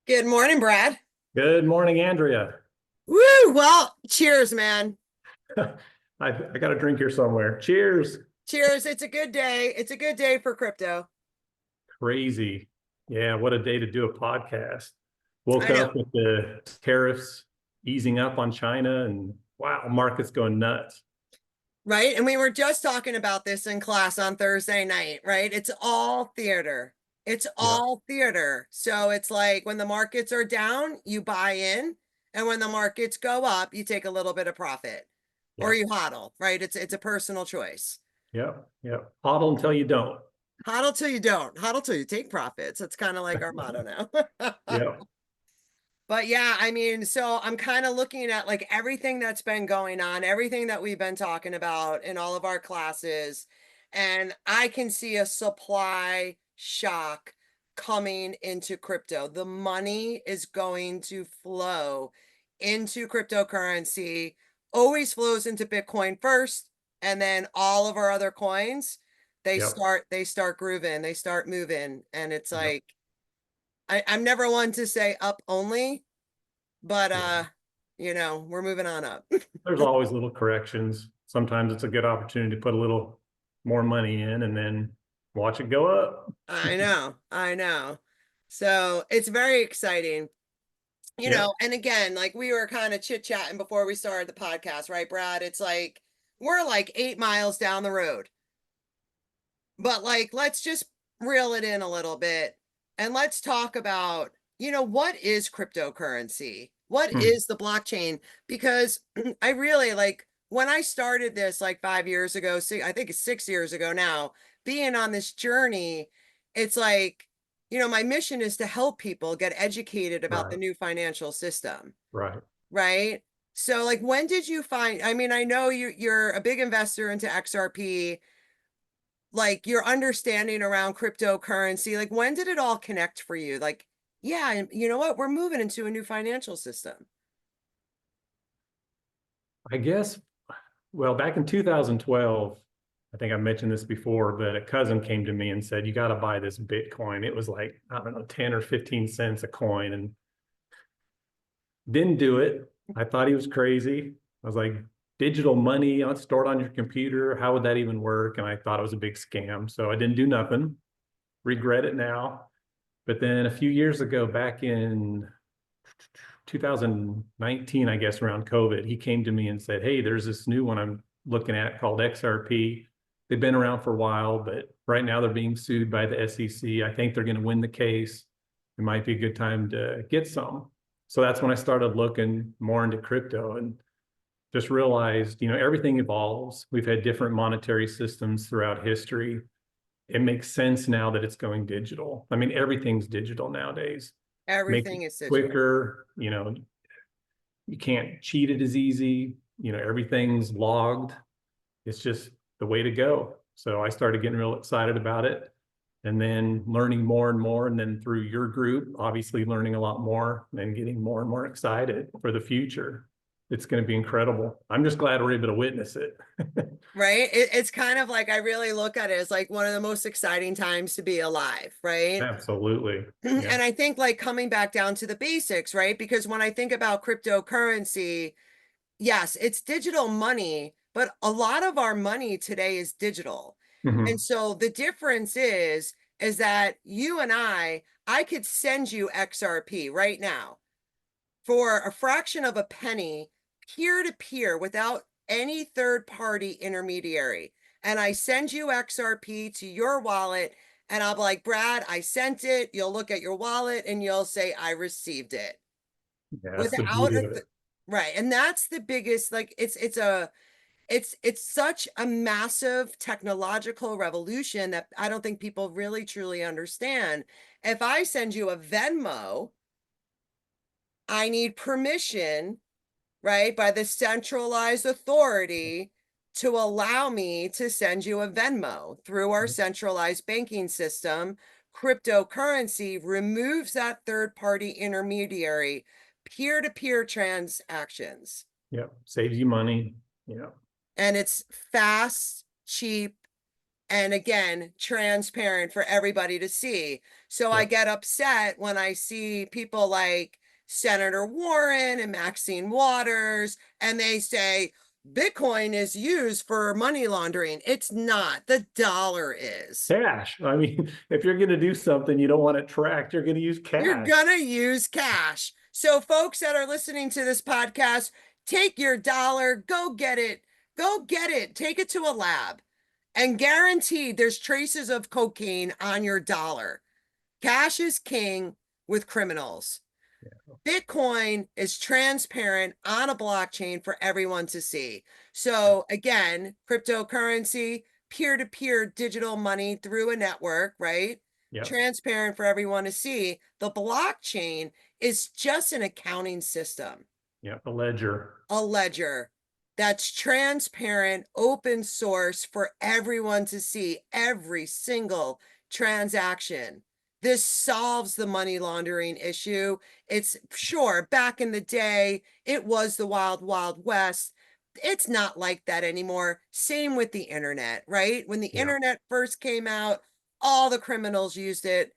Good morning, Brad. Good morning, Andrea. Woo! Well, cheers, man. I got a drink here somewhere. Cheers. Cheers. It's a good day. It's a good day for crypto. Crazy. Yeah, what a day to do a podcast. I Woke know, up with the tariffs easing up on China, and wow, market's going nuts. right? And we were just talking about this in class on Thursday night, right? It's all theater. It's Yeah, all theater. So it's like when the markets are down, you buy in, and when the markets go up, you take a little bit of profit or yeah, you hodl, right? It's a personal choice. yeah, yeah. HODL until you don't. Hodl till you don't. Hodl till you take profits. It's kind of like our motto now. Yeah, But yeah, I mean, so I'm kind of looking at like everything that's been going on, everything that we've been talking about in all of our classes, and I can see a supply shock coming into crypto. The money is going to flow into cryptocurrency, always flows into Bitcoin first, and then all of our other coins, yeah, they start grooving, they start moving, and it's yeah, like I'm never one to say up only, but yeah. we're moving on up. There's always little corrections. Sometimes it's a good opportunity to put a little more money in and then watch it go up. I know, I know. So it's very exciting, Yeah, and again, like we were kind of chit-chatting before we started the podcast, right, Brad? It's like we're like 8 miles down the road. But like let's just reel it in a little bit and let's talk about, what is cryptocurrency? What hmm, is the blockchain? Because I really like when I started this like 5 years ago, I think it's 6 years ago now, being on this journey, it's like, my mission is to help people get educated about the right, new financial system, right. right? So like when did you find, I mean, I know you're a big investor into XRP, like your understanding around cryptocurrency, like when did it all connect for you? Like, yeah, and you know what? We're moving into a new financial system. I guess, well, back in 2012, I think I mentioned this before, but a cousin came to me and said, "You got to buy this Bitcoin." It was like, I don't know, 10 or 15 cents a coin, and didn't do it. I thought he was crazy. I was like, digital money stored on your computer, how would that even work? And I thought it was a big scam. So I didn't do nothing. Regret it now. But then a few years ago, back in 2019, I guess around COVID, he came to me and said, "Hey, there's this new one I'm looking at called XRP. They've been around for a while, but right now they're being sued by the SEC. I think they're going to win the case. It might be a good time to get some." So that's when I started looking more into crypto and just realized, everything evolves. We've had different monetary systems throughout history. It makes sense now that it's going digital. I mean, everything's digital nowadays. Makes it Everything is digital. quicker, you can't cheat it as easy, everything's logged. It's just the way to go. So I started getting real excited about it and then learning more and more. And then through your group, obviously learning a lot more and getting more and more excited for the future. It's going to be incredible. I'm just glad we're able to witness it. Right? It's kind of like I really look at it as like one of the most exciting times to be alive, right? Absolutely. Yeah. And I think like coming back down to the basics, right? Because when I think about cryptocurrency, yes, it's digital money, but a lot of our money today is digital. And Mm-hmm. so the difference is that you and I could send you XRP right now for a fraction of a penny, peer to peer, without any third party intermediary. And I send you XRP to your wallet, and I'll be like, Brad, I sent it. You'll look at your wallet and you'll say, I received it Yeah, that's the without beauty a of it. right. And that's the biggest, like, it's such a massive technological revolution that I don't think people really truly understand. If I send you a Venmo, I need permission, right, by the centralized authority to allow me to send you a Venmo through our centralized banking system. Cryptocurrency removes that third party intermediary, peer to peer transactions. Yeah, saves you money. Yeah, And it's fast, cheap, And again, transparent for everybody to see. So I Yep. get upset when I see people like Senator Warren and Maxine Waters, and they say Bitcoin is used for money laundering. It's not. The dollar is. Cash. I mean, if you're going to do something, you don't want it tracked, you're going to use You're cash. gonna use cash. So, folks that are listening to this podcast, take your dollar, go get it. Go get it. Take it to a lab and guaranteed there's traces of cocaine on your dollar. Cash is king with criminals. Bitcoin is transparent on a blockchain for everyone to see. So again, cryptocurrency, peer-to-peer digital money through a network, right? Yep. Transparent for everyone to see. The blockchain is just an accounting system, Yep. A ledger. a ledger that's transparent, open source for everyone to see every single transaction. This solves the money laundering issue. It's sure back in the day, it was the wild, wild west. It's not like that anymore. Same with the internet, right? When the Yeah. internet first came out, all the criminals used it.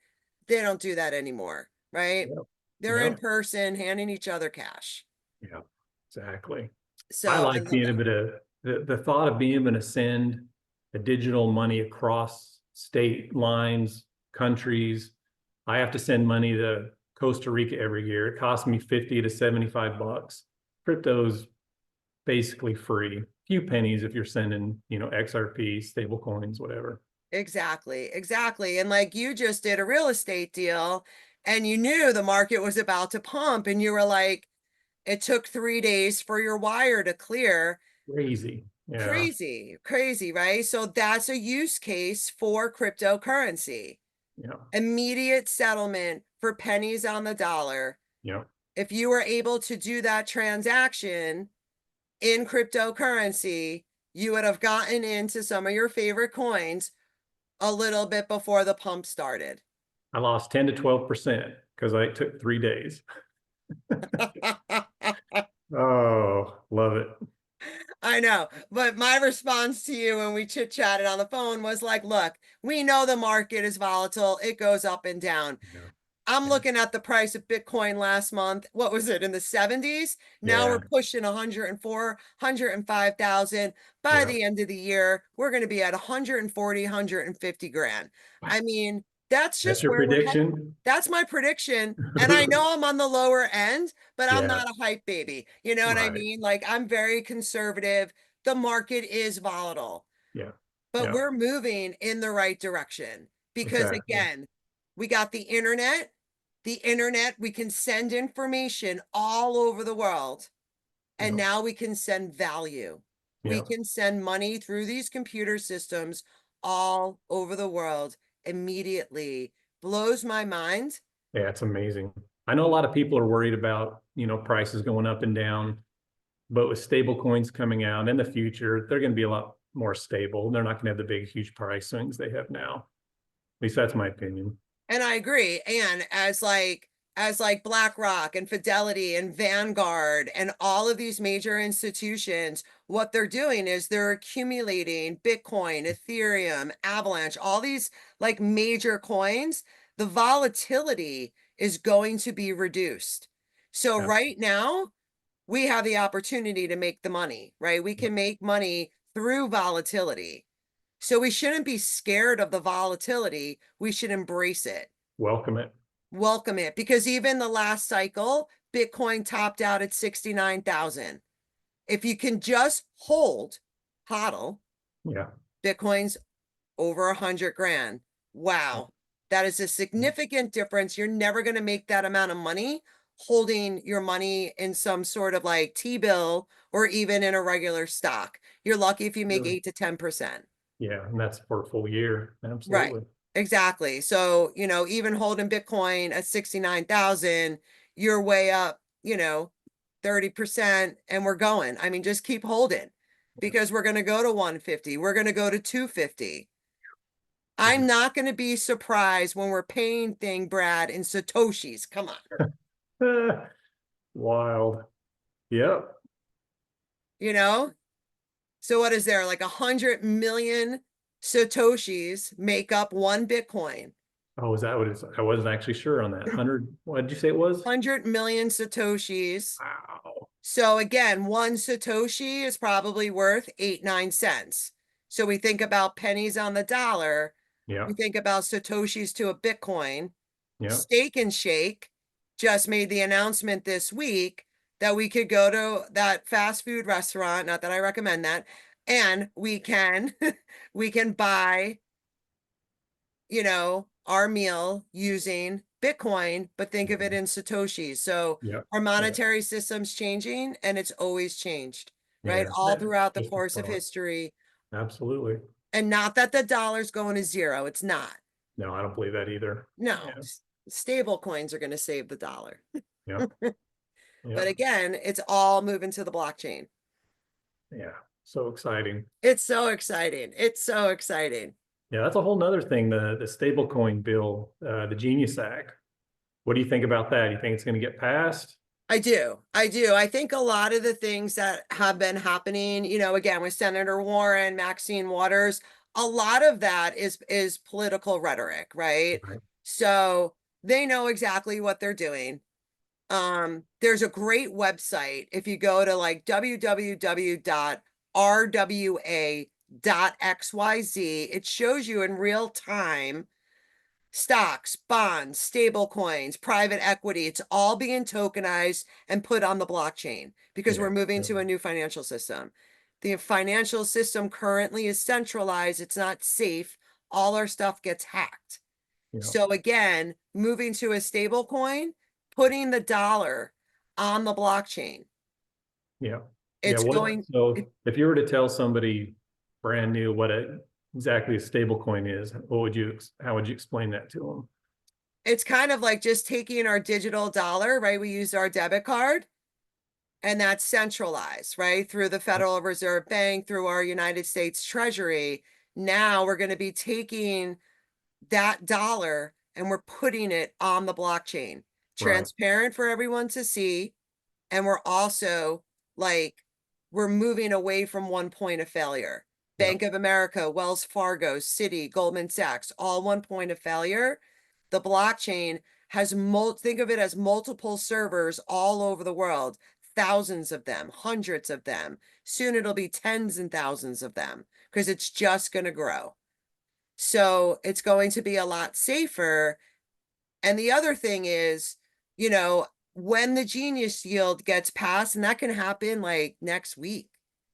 They don't do that anymore, right? Yep. They're in Yep. person handing each other cash. Yeah, exactly. I So I like love being that. able to, the thought of being able to send a digital money across state lines, countries. I have to send money to Costa Rica every year. It costs me 50 to 75 bucks. Crypto's basically free. Few pennies if you're sending, XRP, stable coins, whatever. Exactly, exactly. And like you just did a real estate deal and you knew the market was about to pump and you were like, it took 3 days for your wire to clear. Crazy. Yeah. Crazy, crazy, right? So that's a use case for cryptocurrency. Yeah. Immediate settlement for pennies on the dollar. Yeah. If you were able to do that transaction in cryptocurrency, you would have gotten into some of your favorite coins a little bit before the pump started. I lost 10 to 12% because I took 3 days. Oh, love it. I know, but my response to you when we chit chatted on the phone was like, look, we know the market is volatile. It goes up and down. Yeah. I'm Yeah. looking at the price of Bitcoin last month. What was it in the 70s? Now Yeah. we're pushing 104, 105,000. By Yeah. the end of the year, we're going to be at 140, 150 grand. I mean, that's That's just your where we're headed. prediction? That's my prediction. And I know I'm on the lower end, but I'm Yeah. not a hype baby. You know what I Right. mean? Like I'm very conservative. The market is volatile, Yeah. but Yeah. we're moving in the right direction because Exactly. again, we got the internet. The internet, we can send information all over the world. And Yeah. now we can send value. We Yeah. can send money through these computer systems all over the world immediately. Blows my mind. Yeah. It's amazing. I know a lot of people are worried about, prices going up and down, but with stable coins coming out in the future, they're going to be a lot more stable. They're not going to have the big, huge price swings they have now. At least that's my opinion. And I agree. And as like BlackRock and Fidelity and Vanguard and all of these major institutions, what they're doing is they're accumulating Bitcoin, Ethereum, Avalanche, all these like major coins. The volatility is going to be reduced. So Yeah. right now, we have the opportunity to make the money, right? We Yeah. can make money through volatility. So we shouldn't be scared of the volatility. We should embrace it, Welcome it. welcome it, because even the last cycle, Bitcoin topped out at 69,000. If you can just hold HODL, Yeah. Bitcoin's over 100 grand. Wow. That is a significant difference. You're never going to make that amount of money holding your money in some sort of like T-bill or even in a regular stock. You're lucky if you make Really? 8 to 10%. Yeah. And that's for a full year. Right. Absolutely. Exactly. So, even holding Bitcoin at 69,000, you're way up, 30% and we're going. I mean, just keep holding because we're going to go to 150. We're going to go to 250. I'm not going to be surprised when we're paying thing, Brad, in Satoshis. Come on. Wild. Yep. You know? So what is there? Like 100 million Satoshis make up one Bitcoin. Oh, is that what it's? I wasn't actually sure on that. 100, what did you say it was? 100 million Satoshis. Wow. So again, one Satoshi is probably worth 8-9 cents. So we think about pennies on the dollar. Yeah, We think about Satoshis to a Bitcoin. yeah, Steak and Shake just made the announcement this week that we could go to that fast food restaurant, not that I recommend that, and we can we can buy, our meal using Bitcoin, but think of it in Satoshis. So yeah, our yeah, monetary system's changing and it's always changed, right? yeah. All throughout the Just a course of thought. history. Absolutely. And not that the dollar's going to zero. It's not. No, I don't believe that either. No, Yeah, stable coins are going to save the dollar. yeah, yeah, But again, it's all moving to the blockchain. yeah. So exciting. It's so exciting. It's so exciting. Yeah, that's a whole nother thing. The stablecoin bill, the Genius Act. What do you think about that? You think it's going to get passed? I do. I do. I think a lot of the things that have been happening, again, with Senator Warren, Maxine Waters, a lot of that is political rhetoric, right? Right. So they know exactly what they're doing. There's a great website if you go to like www.rwa.xyz, it shows you in real time stocks, bonds, stable coins, private equity. It's all being tokenized and put on the blockchain because we're Yeah, moving yeah, to a new financial system. The financial system currently is centralized. It's not safe. All our stuff gets hacked. yeah, So again, moving to a stable coin, putting the dollar on the blockchain. yeah. Yeah. It's going, So if you were to tell somebody brand new what exactly a stable coin is, how would you explain that to them? it's kind of like just taking our digital dollar, right? We use our debit card and that's centralized, right? Through the Federal Reserve Bank, through our United States Treasury. Now we're going to be taking that dollar and we're putting it on the blockchain, Right. transparent for everyone to see. And we're also like, we're moving away from one point of failure. Yeah. Bank of America, Wells Fargo, Citi, Goldman Sachs, all one point of failure. The blockchain has think of it as multiple servers all over the world, thousands of them, hundreds of them. Soon it'll be tens and thousands of them because it's just going to grow. So it's going to be a lot safer. And the other thing is, when the genius yield gets passed, and that can happen like next week,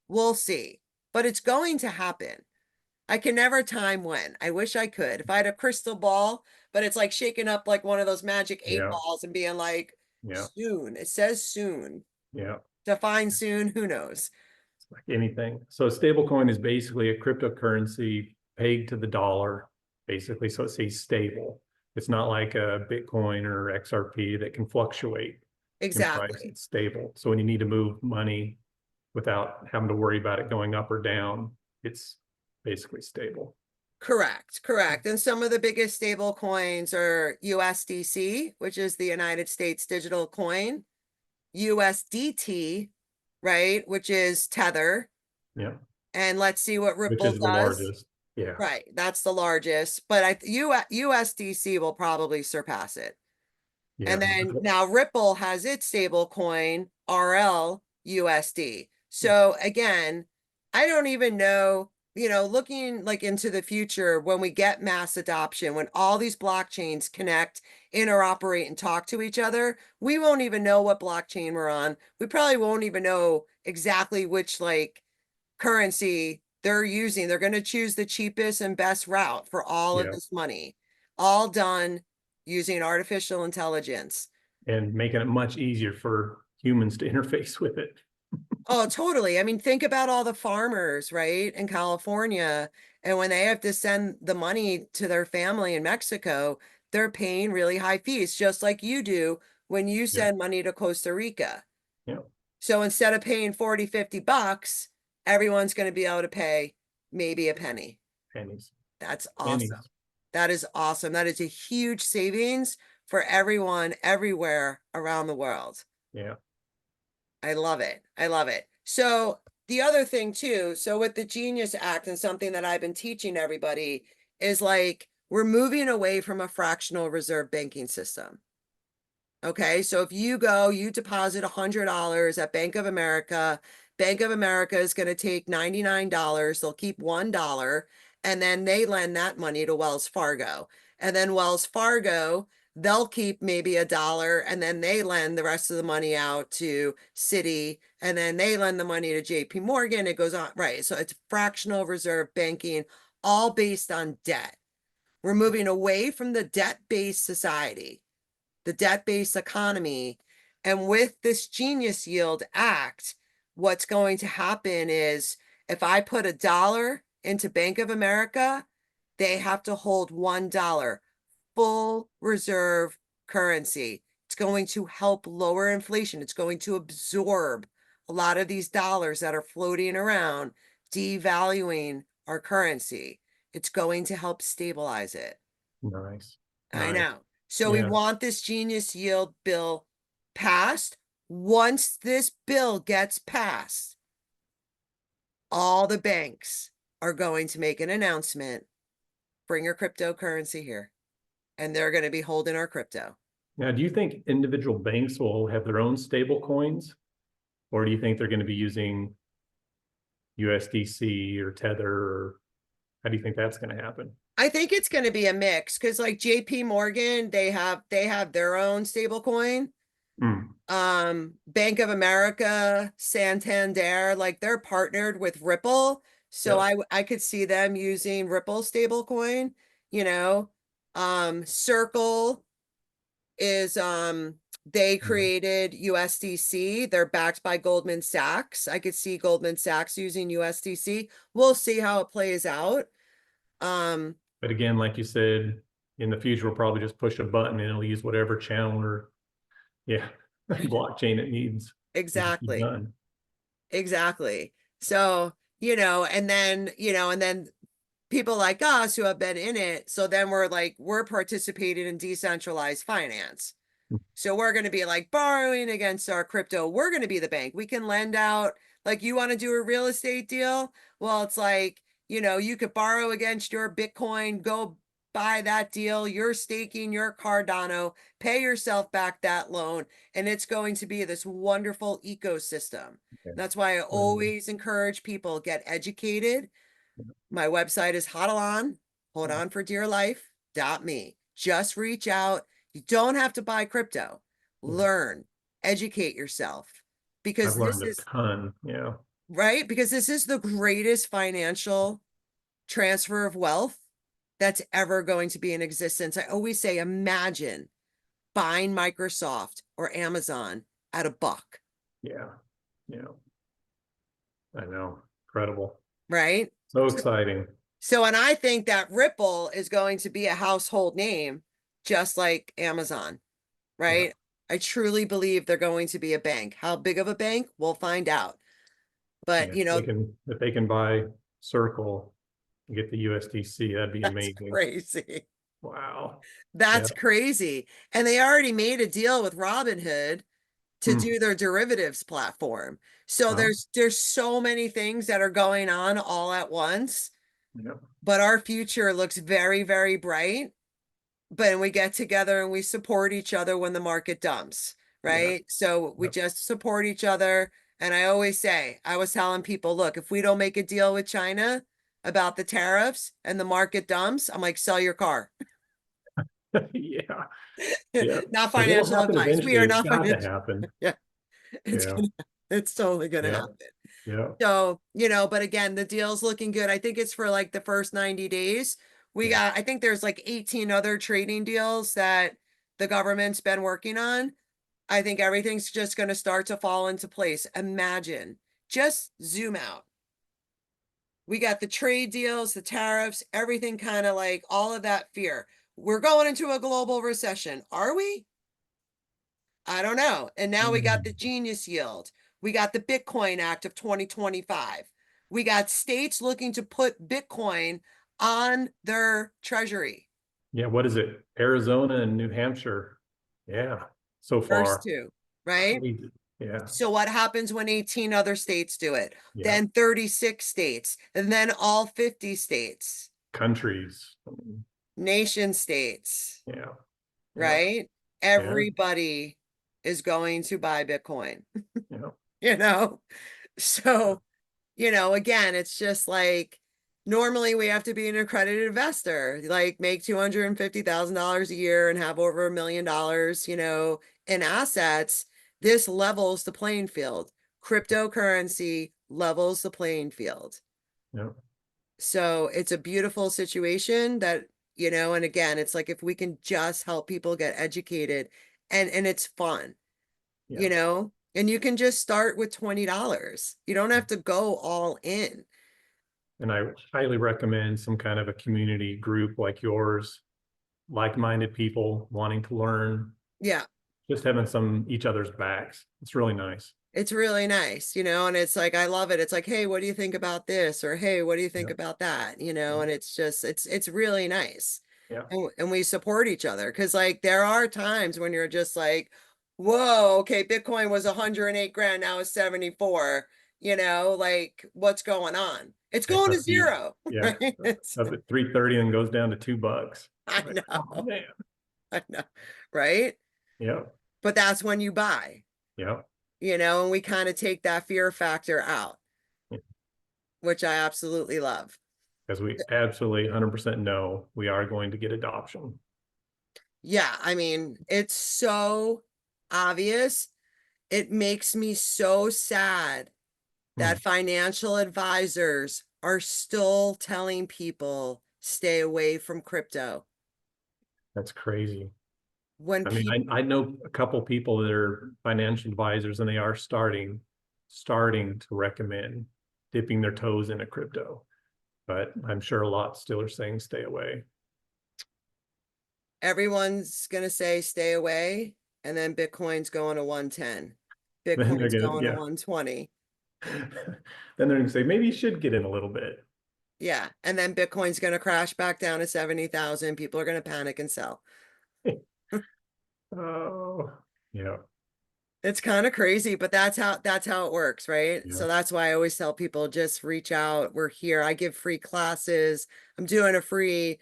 we'll see. But it's going to happen. I can never time when. I wish I could. If I had a crystal ball, but it's like shaking up like one of those magic 8 balls and being like, Yeah. soon. It says soon. Yeah. Define soon, who knows? Like anything. So a stable coin is basically a cryptocurrency pegged to the dollar, basically. So it stays stable. It's not like a Bitcoin or XRP that can fluctuate in price. Exactly. It's stable. So when you need to move money without having to worry about it going up or down, it's basically stable. Correct, correct. And some of the biggest stable coins are USDC, which is the United States digital coin, USDT, right, which is Tether. Yeah. And let's see what Which Ripple is the does. largest. Yeah. Right, that's the largest, but USDC will probably surpass it. Yeah. And then now Ripple has its stable coin, RL USD. So again, I don't even know, looking like into the future when we get mass adoption, when all these blockchains connect, interoperate, and talk to each other, we won't even know what blockchain we're on. We probably won't even know exactly which like currency they're using. They're going to choose the cheapest and best route for all of Yeah. this money, all done using artificial intelligence. And making it much easier for humans to interface with it. Oh, totally. I mean, think about all the farmers, right, in California, and when they have to send the money to their family in Mexico, they're paying really high fees, just like you do when you Yeah. send money to Costa Rica. Yeah. So instead of paying 40, $50, everyone's going to be able to pay maybe a penny. Pennies. That's Pennies. awesome. That is awesome. That is a huge savings for everyone everywhere around the world. Yeah. I love it. I love it. So the other thing too, so with the Genius Act and something that I've been teaching everybody is like, we're moving away from a fractional reserve banking system. Okay, so if you go, you deposit $100 at Bank of America is going to take $99. They'll keep $1, and then they lend that money to Wells Fargo. And then Wells Fargo, they'll keep maybe $1, and then they lend the rest of the money out to Citi, and then they lend the money to JP Morgan. It goes on, right? So it's fractional reserve banking, all based on debt. We're moving away from the debt-based society, the debt-based economy. And with this Genius Yield Act, what's going to happen is if I put $1 into Bank of America, they have to hold $1, full reserve currency. It's going to help lower inflation. It's going to absorb a lot of these dollars that are floating around, devaluing our currency. It's going to help stabilize it. Nice. I Nice. know. So we Yeah. want this Genius Yield bill passed. Once this bill gets passed, all the banks are going to make an announcement, bring your cryptocurrency here, and they're going to be holding our crypto. Now, do you think individual banks will have their own stable coins? Or do you think they're going to be using USDC or Tether? Or how do you think that's going to happen? I think it's going to be a mix because like JP Morgan, they have their own stable coin. Mm, Bank of America, Santander, like they're partnered with Ripple. So yep. I could see them using Ripple stablecoin, you know. Circle is they Mm. created USDC. They're backed by Goldman Sachs. I could see Goldman Sachs using USDC. We'll see how it plays out. But again, like you said, in the future, we'll probably just push a button and it'll use whatever channel or, yeah, blockchain it needs. It'll just be Exactly. done. Exactly. So, and then people like us who have been in it. So then we're like, we're participating in decentralized finance. So we're going to be like borrowing against our crypto. We're going to be the bank. We can lend out, like you want to do a real estate deal. Well, it's like, you could borrow against your Bitcoin, go buy that deal. You're staking your Cardano, pay yourself back that loan. And it's going to be this wonderful ecosystem. Okay. That's why I Um, always encourage people get educated. My website is HODLon, hold on for dear life.me. Just reach out. You don't have to buy crypto. yeah. Learn, educate yourself I've because learned this a is ton. Yeah. right. Because this is the greatest financial transfer of wealth that's ever going to be in existence. I always say, imagine buying Microsoft or Amazon at $1, Yeah. Yeah. I know. Incredible. right? So exciting. So, and I think that Ripple is going to be a household name, just like Amazon, Yeah. right? I truly believe they're going to be a bank. How big of a bank? We'll find out. But, Yeah. If they can buy Circle and get the USDC, that'd be that's amazing. crazy. Wow. Yeah. That's crazy. And they already made a deal with Robinhood to Hmm. do their derivatives platform. So Wow. there's so many things that are going on all at once, Yeah. but our future looks very, very bright. But we get together and we support each other when the market dumps, Yeah. right? So we Yep. just support each other. And I always say, I was telling people, look, if we don't make a deal with China about the tariffs and the market dumps, I'm like, sell your car. Yeah. Yeah. Not But it'll financial happen advice. We eventually. are It's not got to financial. happen. Yeah, it's Yeah. gonna, it's totally gonna Yeah. happen. Yeah. So, but again, the deal's looking good. I think it's for like the first 90 days. Yeah. I think there's like 18 other trading deals that the government's been working on. I think everything's just going to start to fall into place. Imagine, just zoom out. We got the trade deals, the tariffs, everything kind of like all of that fear. We're going into a global recession. Are we? I don't know. And now we got the Mm. Genius Yield. We got the Bitcoin Act of 2025. We got states looking to put Bitcoin on their treasury. Yeah. What is it? Arizona and New Hampshire. Yeah. So First far. two, right? Crazy. Yeah. So what happens when 18 other states do it? Yeah. Then 36 states, and then all 50 states, Countries. nation states, Yeah. Yeah. right? Yeah. Everybody is going to buy Bitcoin, Yeah. you know? So, again, it's just like normally we have to be an accredited investor, like make $250,000 a year and have over $1 million, in assets. This levels the playing field. Cryptocurrency levels the playing field. Yeah. So it's a beautiful situation that, and again, it's like if we can just help people get educated and it's fun, Yeah. and you can just start with $20. You don't have to go all in. And I highly recommend some kind of a community group like yours, like-minded people wanting to learn, Yeah. just having some each other's backs. It's really nice. It's really nice, and it's like, I love it. It's like, hey, what do you think about this? Or, hey, what do you think Yeah. about that? Yeah. And it's just, it's really nice. Yeah. And we support each other. Cause like, there are times when you're just like, whoa, okay, Bitcoin was 108 grand. Now it's 74, like what's going on? It's going to XRP. zero, Yeah. right? Up at 330 and goes down to $2. I Like, oh know, man. I know, right? Yeah. But that's when you buy, Yeah. and we kind of take that fear factor out, which I absolutely love. Because we absolutely 100% know we are going to get adoption. Yeah, I mean, it's so obvious. It makes me so sad Hmm. that financial advisors are still telling people stay away from crypto That's crazy. when I mean, people, I know a couple people that are financial advisors and they are starting to recommend dipping their toes into crypto. But I'm sure a lot still are saying stay away. everyone's going to say stay away, and then Bitcoin's going to 110. Then they're Bitcoin's gonna, going to yeah. 120. Then they're gonna say maybe you should get in a little bit. Yeah, and then Bitcoin's going to crash back down to 70,000. People are going to panic and sell. Oh, yeah, It's kind of crazy, but that's how it works, right? yeah, So that's why I always tell people just reach out. We're here. I give free classes. I'm doing a free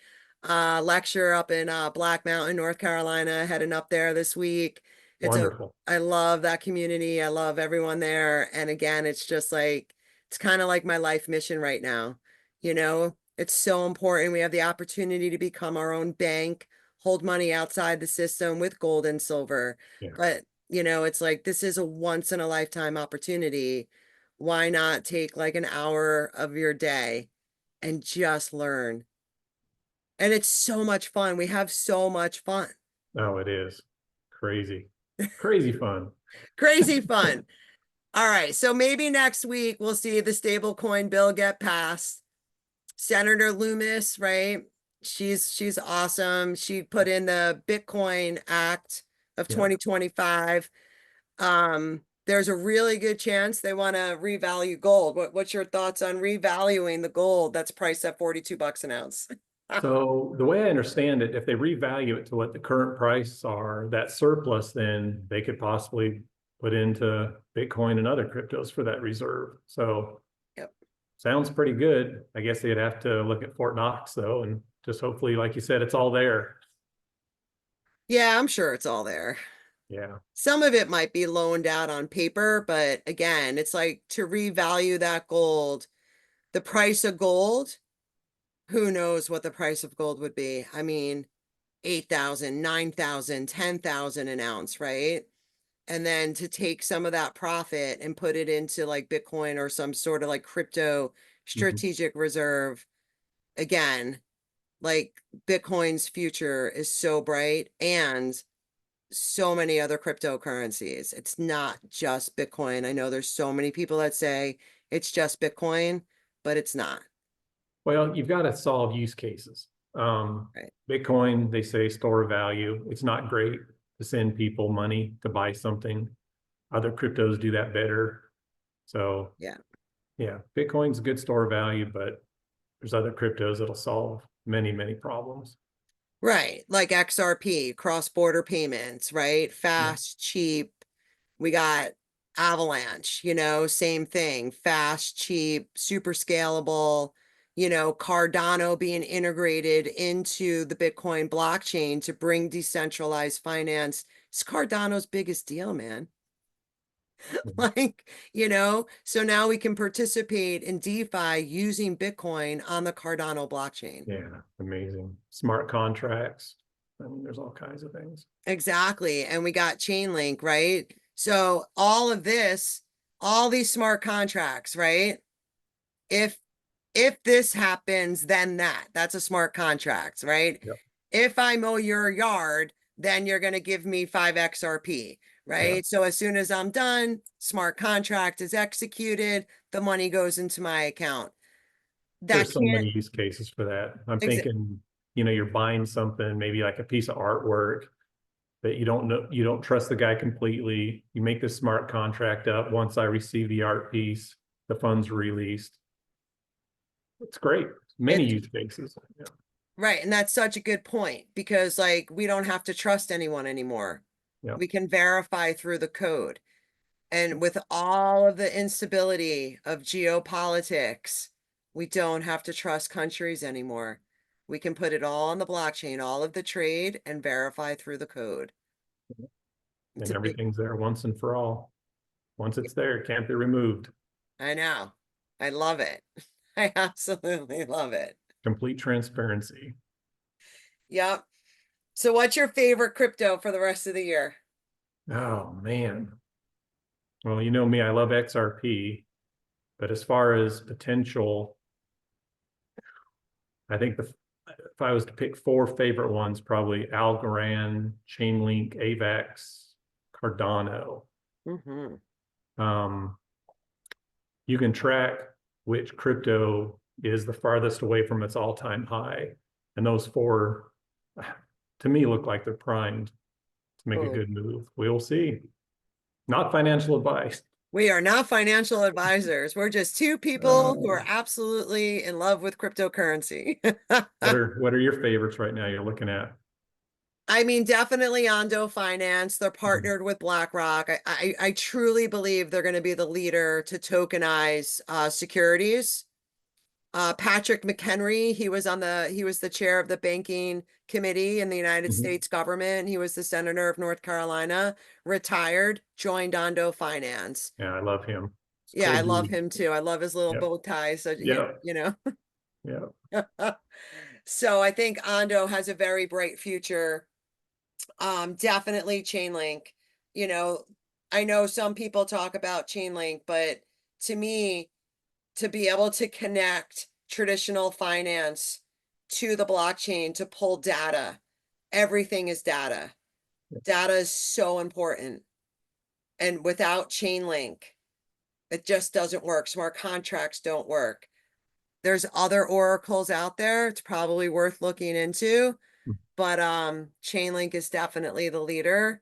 lecture up in Black Mountain, North Carolina, heading up there this week. wonderful. I love that community. I love everyone there. And again, it's just like it's kind of like my life mission right now. It's so important. We have the opportunity to become our own bank, hold money outside the system with gold and silver. Yeah. But it's like this is a once in a lifetime opportunity. Why not take like an hour of your day and just learn? And it's so much fun. We have so much fun. Oh, it is crazy, crazy fun. Crazy fun. All right. So maybe next week we'll see the stablecoin bill get passed. Senator Loomis, right? She's awesome. She put in the Bitcoin Act of Yeah. 2025. There's a really good chance they want to revalue gold. What's your thoughts on revaluing the gold that's priced at $42 an ounce? So the way I understand it, if they revalue it to what the current prices are, that surplus, then they could possibly put into Bitcoin and other cryptos for that reserve. So Yep. sounds pretty good. I guess they'd have to look at Fort Knox though, and just hopefully, like you said, it's all there. Yeah, I'm sure it's all there. Yeah. Some of it might be loaned out on paper, but again, it's like to revalue that gold, the price of gold, who knows what the price of gold would be? I mean, 8,000, 9,000, 10,000 an ounce, right? And then to take some of that profit and put it into like Bitcoin or some sort of like crypto Mhm. strategic reserve. Again, like Bitcoin's future is so bright and so many other cryptocurrencies. It's not just Bitcoin. I know there's so many people that say it's just Bitcoin, but it's not. Well, you've got to solve use cases. Right. Bitcoin, they say store of value. It's not great to send people money to buy something. Other cryptos do that better. So Yeah. yeah, Bitcoin's a good store of value, but there's other cryptos that'll solve many, many problems. Right. Like XRP, cross-border payments, right? Yeah. Fast, cheap. We got Avalanche, same thing, fast, cheap, super scalable, Cardano being integrated into the Bitcoin blockchain to bring decentralized finance. It's Cardano's biggest deal, man. Like, so now we can participate in DeFi using Bitcoin on the Cardano blockchain. Yeah, amazing. Smart contracts. I mean, there's all kinds of things. Exactly. And we got Chainlink, right? So all of this, all these smart contracts, right? If this happens, then that's a smart contract, right? Yep. If I mow your yard, then you're going to give me 5 XRP, Yeah. right? So as soon as I'm done, smart contract is executed, the money goes into my account. That There's so can't many use cases for that. I'm exa- thinking, you're buying something, maybe like a piece of artwork that you don't know, you don't trust the guy completely. You make this smart contract up. Once I receive the art piece, the funds released. It's great. Many it's use cases. Yeah. right. And that's such a good point because like we don't have to trust anyone anymore. Yeah. We can verify through the code. And with all of the instability of geopolitics, we don't have to trust countries anymore. We can put it all on the blockchain, all of the trade, and verify through the code. It's And a big, everything's there once and for all. Once it's there, it can't be removed. I know. I love it. I absolutely love it. Complete transparency. Yep. So what's your favorite crypto for the rest of the year? Oh man. Well, you know me, I love XRP, but as far as potential, I think if I was to pick four favorite ones, probably Algorand, Chainlink, AVAX, Cardano. Mm-hmm. Um, you can track which crypto is the farthest away from its all-time high. And those four, to me, look like they're primed to make a Oh, good move. We'll see. Not financial advice. we are not financial advisors. We're just two people who are absolutely in love with cryptocurrency. What are your favorites right now you're looking at? I mean, definitely Ondo Finance. They're partnered with BlackRock. I truly believe they're going to be the leader to tokenize securities. Patrick McHenry, he was the chair of the banking committee in the United Mhm. States government. He was the senator of North Carolina, retired, joined Ondo Finance. Yeah, I love him. It's Yeah, cool I love dude. him too. I love his little Yep. bow tie. So, Yep. you know. Yep. So I think Ondo has a very bright future. Definitely Chainlink. You know, I know some people talk about Chainlink, but to me, to be able to connect traditional finance to the blockchain to pull data, everything is data. Data is so important. And without Chainlink, it just doesn't work. Smart contracts don't work. There's other oracles out there. It's probably worth looking into, but Chainlink is definitely the leader.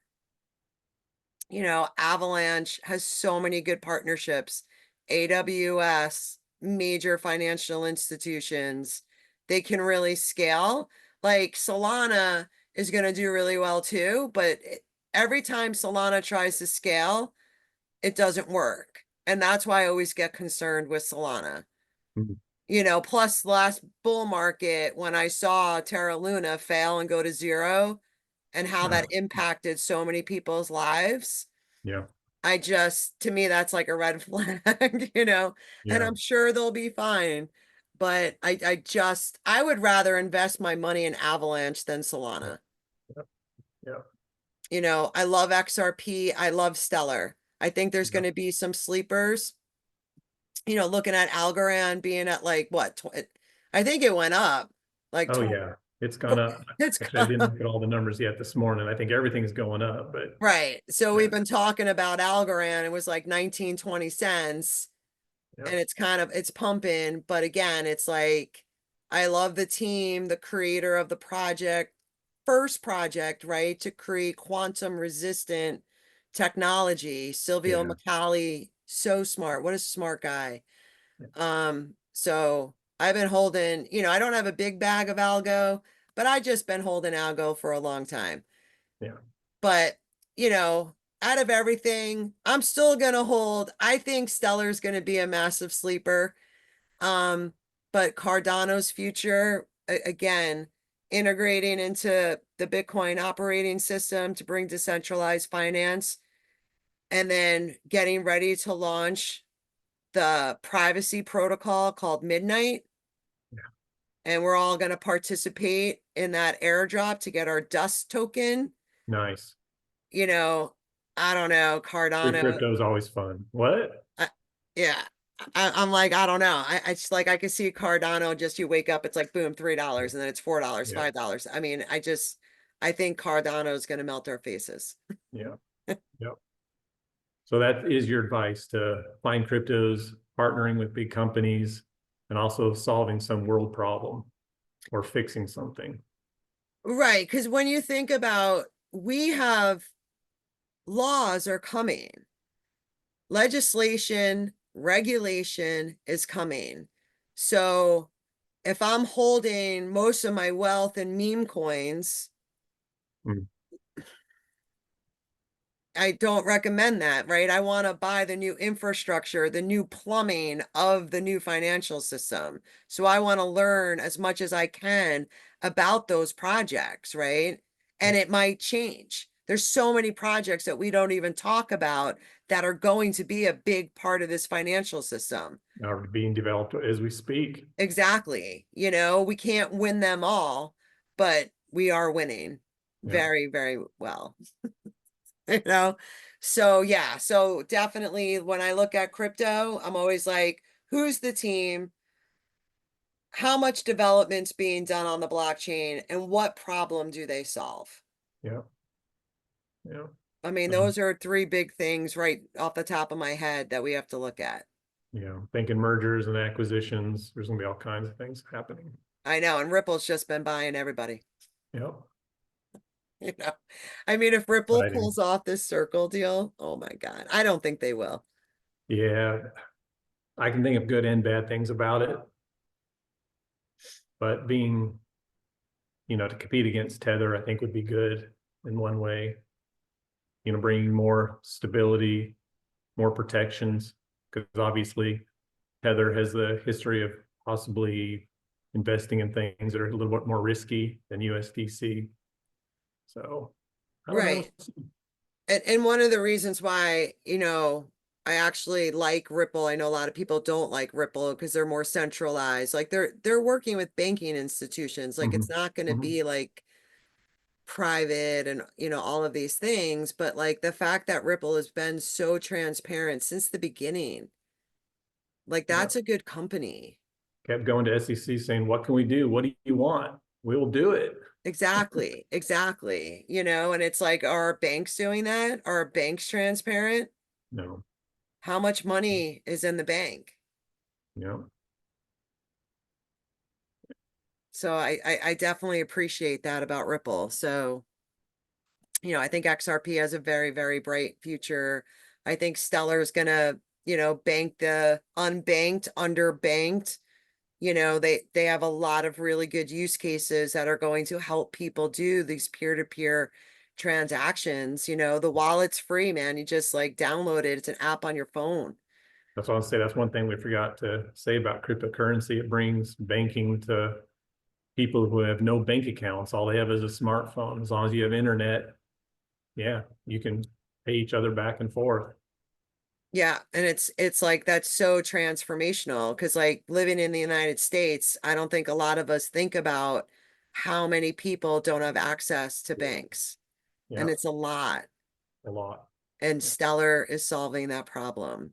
Avalanche has so many good partnerships. AWS, major financial institutions, they can really scale. Like Solana is going to do really well too, but every time Solana tries to scale, it doesn't work. And that's why I always get concerned with Solana. Mhm. Plus last bull market, when I saw Terra Luna fail and go to zero and how that Oh, impacted so many people's lives, yeah. to me, that's like a red flag, and Yeah. I'm sure they'll be fine. But I would rather invest my money in Avalanche than Yep. Solana. Yep. Yep. I love XRP. I love Stellar. I think there's going Yep. to be some sleepers, looking at Algorand being at like what, I think it went up like Oh 20, yeah. It's gone up. it's Actually, I gone didn't up. look at all the numbers yet this morning. I think everything's going up, but Right. So yeah. we've been talking about Algorand. It was like 19, 20 cents. And Yep. it's pumping, but again, it's like I love the team, the creator of the project, first project, right, to create quantum resistant technology. Silvio Yeah. McCauley, so smart. What a smart guy. So I've been holding, I don't have a big bag of algo, but I just been holding algo for a long time. Yeah. But, you know, out of everything, I'm still gonna hold. I think Stellar's gonna be a massive sleeper. Um, but Cardano's future, again, integrating into the Bitcoin operating system to bring decentralized finance, and then getting ready to launch the privacy protocol called Midnight. Yeah. And we're all going to participate in that airdrop to get our dust token. Nice. You know, I don't know, Free Cardano. crypto is always fun. What? I, yeah, I'm like, I don't know. I just like, I can see Cardano, just you wake up, it's like boom, $3, and then it's $4, Yeah. $5. I mean, I think Cardano is going to melt our faces. Yeah. Yep. So that is your advice, to find cryptos, partnering with big companies, and also solving some world problem or fixing something. Right. Because when you think about, we have laws are coming, legislation, regulation is coming. So if I'm holding most of my wealth in meme coins, Mm. I don't recommend that, right? I want to buy the new infrastructure, the new plumbing of the new financial system. So I want to learn as much as I can about those projects, right? And it might change. There's so many projects that we don't even talk about that are going to be a big part of this financial system. Are being developed as we speak. Exactly. We can't win them all, but we are winning Yeah. very, very well. you know so yeah, so definitely when I look at crypto, I'm always like, who's the team, how much development's being done on the blockchain, and what problem do they solve? Yeah. Yeah. I mean, And those are three big things right off the top of my head that we have to look at. thinking mergers and acquisitions, there's gonna be all kinds of things happening. I know, and Ripple's just been buying everybody. Yep. you know I mean, if Ripple Exciting. pulls off this circle deal, oh my god, I don't think they will. Yeah. I can think of good and bad things about it, but being, to compete against Tether, I think would be good in one way, bringing more stability, more protections, because obviously Tether has the history of possibly investing in things that are a little bit more risky than USDC. So I don't know. Right. And one of the reasons why, I actually like Ripple. I know a lot of people don't like Ripple because they're more centralized. Like they're working with banking institutions. Like Mm-hmm. it's not going to Mm-hmm. be like private and all of these things, but like the fact that Ripple has been so transparent since the beginning, like Yeah. that's a good company. Kept going to SEC saying, "What can we do? What do you want? We will do it." Exactly. Exactly. And it's like, are banks doing that? Are banks transparent? No. How much money is in the bank? Yeah. So I definitely appreciate that about Ripple. So, I think XRP has a very, very bright future. I think Stellar is gonna, bank the unbanked, underbanked. They have a lot of really good use cases that are going to help people do these peer-to-peer transactions. The wallet's free, man. You just like download it. It's an app on your phone. That's what I'll say. That's one thing we forgot to say about cryptocurrency. It brings banking to people who have no bank accounts. All they have is a smartphone. As long as you have internet, yeah, you can pay each other back and forth. Yeah, and it's like that's so transformational because like living in the United States, I don't think a lot of us think about how many people don't have access to banks. And Yeah, it's a lot. a lot. And Stellar is solving that problem.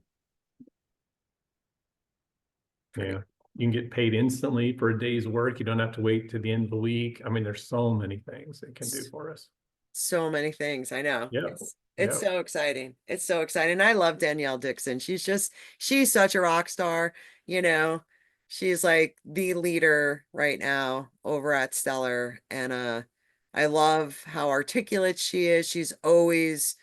Pretty Yeah. You can get paid instantly for a day's work. You don't have to wait to the end of the week. I mean, there's so many things it can do for us. so many things. I know. Yep. It's Yep. so exciting. It's so exciting. I love Danielle Dixon. She's such a rock star, you know. She's like the leader right now over at Stellar. And I love how articulate she is. She's always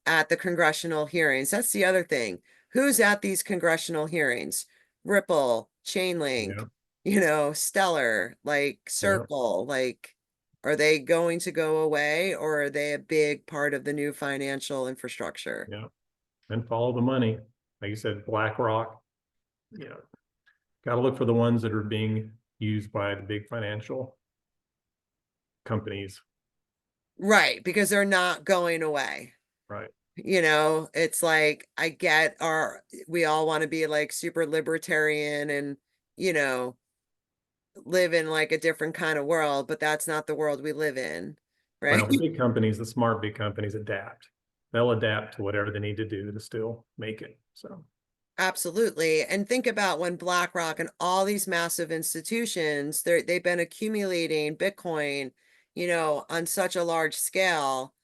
at the congressional hearings. That's the other thing. Who's at these congressional hearings? Ripple, Chainlink, Yep. Stellar, like Yep. Circle, like Are they going to go away, or are they a big part of the new financial infrastructure? Yeah. And follow the money. Like you said, BlackRock. Yeah. Got to look for the ones that are being used by the big financial companies. Right, because they're not going away. Right. It's like I get we all want to be like super libertarian and, you know, live in like a different kind of world, but that's not the world we live in, right? Well, the big companies, the smart big companies adapt. They'll adapt to whatever they need to do to still make it. So, Absolutely. And think about when BlackRock and all these massive institutions, they've been accumulating Bitcoin, on such a large scale.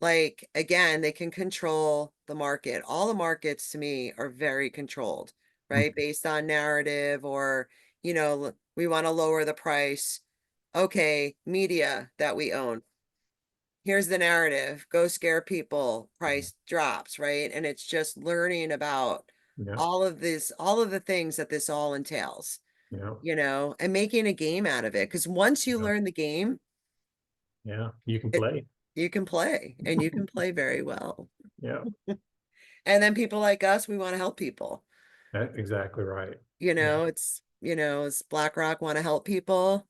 Like, again, they can control the market. All the markets to me are very controlled, right? Based on narrative or, we want to lower the price. Okay, media that we own. Here's the narrative, go scare people, price drops, right? And it's just learning about yeah, all of the things that this all entails, yeah, and making a game out of it. Because once you yeah, learn the game, yeah. You can it, play. you can play and you can play very well. Yeah, And then people like us, we want to help people. that's exactly right. Yeah, It's BlackRock want to help people,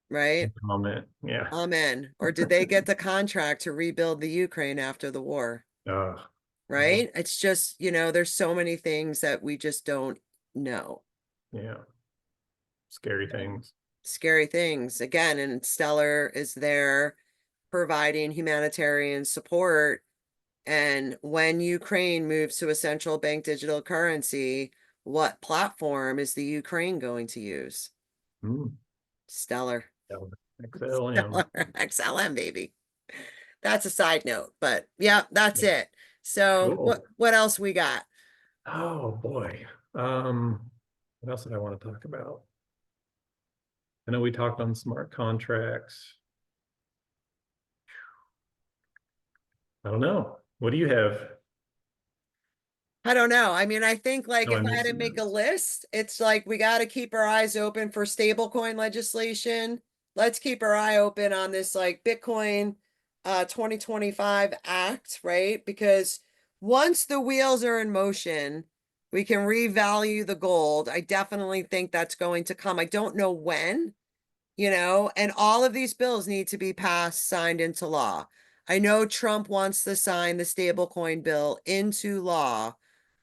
right? comment. Yeah. Amen. Or did they get the contract to rebuild the Ukraine after the war? Uh, well, Right? It's just, there's so many things that we just don't know. yeah. Scary things. Scary things. Again, and Stellar is there providing humanitarian support. And when Ukraine moves to a central bank digital currency, what platform is the Ukraine going to use? Mm, Stellar. XLM. Stellar XLM, baby. That's a side note, but yeah, that's Yeah. it. So Cool. what else we got? Oh boy. What else did I want to talk about? I know we talked on smart contracts. I don't know. What do you have? I don't know. I mean, I think like Oh, I if I made had to some make a notes. list, it's like we got to keep our eyes open for stablecoin legislation. Let's keep our eye open on this like Bitcoin 2025 act, right? Because once the wheels are in motion, we can revalue the gold. I definitely think that's going to come. I don't know when, and all of these bills need to be passed, signed into law. I know Trump wants to sign the stablecoin bill into law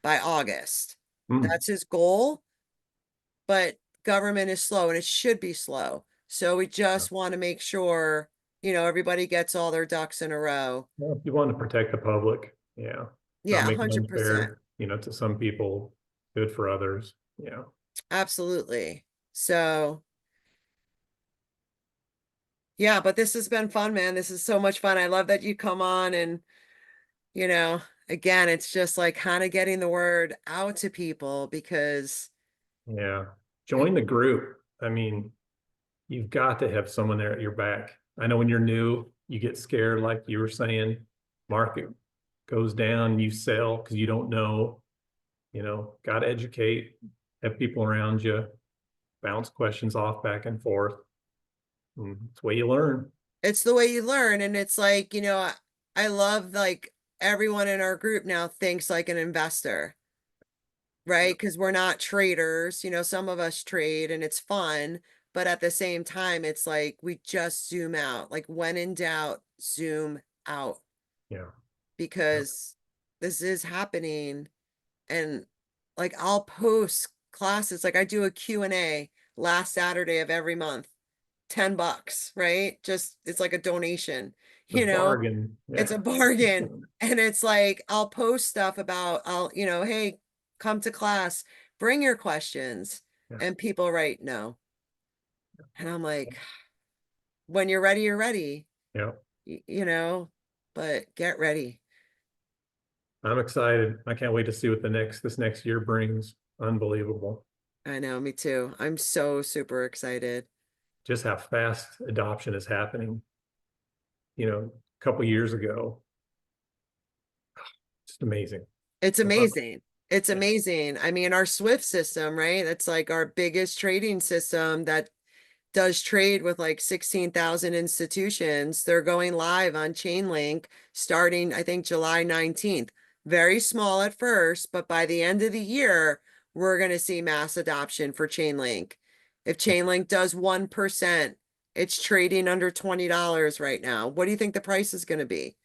by August. Mm, That's his goal, but government is slow and it should be slow. So we yeah. just want to make sure, everybody gets all their ducks in a row. Well, if you want to protect the public, yeah, not Yeah, make it 100%. unfair, to some people, good for others. Yeah, Absolutely. So, yeah, but this has been fun, man. This is so much fun. I love that you come on and you know, again, it's just like kind of getting the word out to people because yeah. Join the group. I mean, you've got to have someone there at your back. I know when you're new, you get scared, like you were saying, market goes down, you sell because you don't know, got to educate, have people around you, bounce questions off back and forth. And it's the way you learn. it's the way you learn. And it's like, I love like everyone in our group now thinks like an investor, Yeah. right? Because we're not traders, some of us trade and it's fun. But at the same time, it's like we just zoom out. Like when in doubt, zoom out Yeah. Yeah. because this is happening. And like I'll post classes, like I do a Q&A last Saturday of every month, $10, right? Just it's like a donation, The bargain. it's Yeah. a bargain. And it's like I'll post stuff about hey, come to class, bring your questions. Yeah. And people write no. And I'm like, when you're ready, you're ready, Yeah. but get ready. I'm excited. I can't wait to see what this next year brings. Unbelievable. I know, me too. I'm so super excited. Just how fast adoption is happening. A couple years ago, just amazing. It's I love amazing. It's it. Yeah. amazing. I mean, our Swift system, right? That's like our biggest trading system that does trade with like 16,000 institutions. They're going live on Chainlink starting, I think, July 19th. Very small at first, but by the end of the year, we're going to see mass adoption for Chainlink. If Chainlink does 1%, it's trading under $20 right now. What do you think the price is going to be?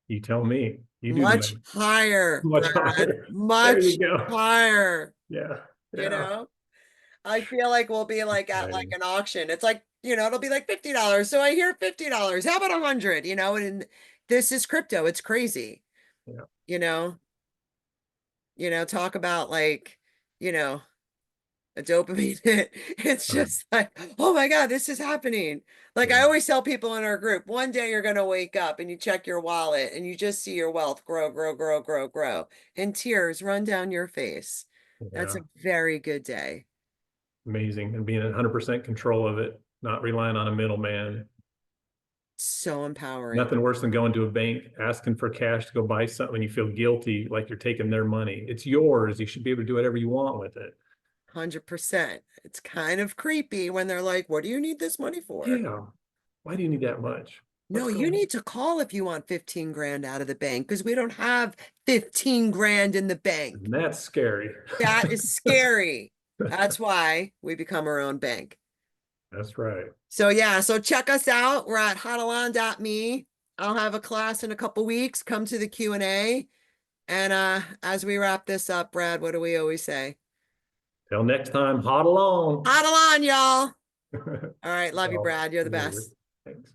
You tell me. You do the Much math. higher, Much Brad. higher. There Much you go. higher, Yeah. you Yeah. know? I feel like we'll be like at like Exciting. an auction. It's like, it'll be like $50. So I hear $50. How about 100? And this is crypto. It's crazy. Yeah. You know, talk about like, you know, a dopamine hit. It's Um, just like, oh my God, this is happening. Like I yeah. always tell people in our group, one day you're going to wake up and you check your wallet and you just see your wealth grow, grow, grow, grow, grow, and tears run down your face. That's a Yeah. very good day. Amazing. And being in 100% control of it, not relying on a middleman. So empowering. Nothing worse than going to a bank, asking for cash to go buy something, and you feel guilty, like you're taking their money. It's yours. You should be able to do whatever you want with it. 100%. It's kind of creepy when they're like, what do you need this money for? Yeah. Why do you need that much? No, What's you going on? need to call if you want 15 grand out of the bank because we don't have 15 grand in the bank. And that's scary. That is scary. That's why we become our own bank. That's right. So yeah, so check us out. We're at HODLon.me. I'll have a class in a couple weeks. Come to the Q&A. And as we wrap this up, Brad, what do we always say? Till next time, HODLon. HODLon, y'all. All right, love you, Well, Brad. You're the later. best. Thanks.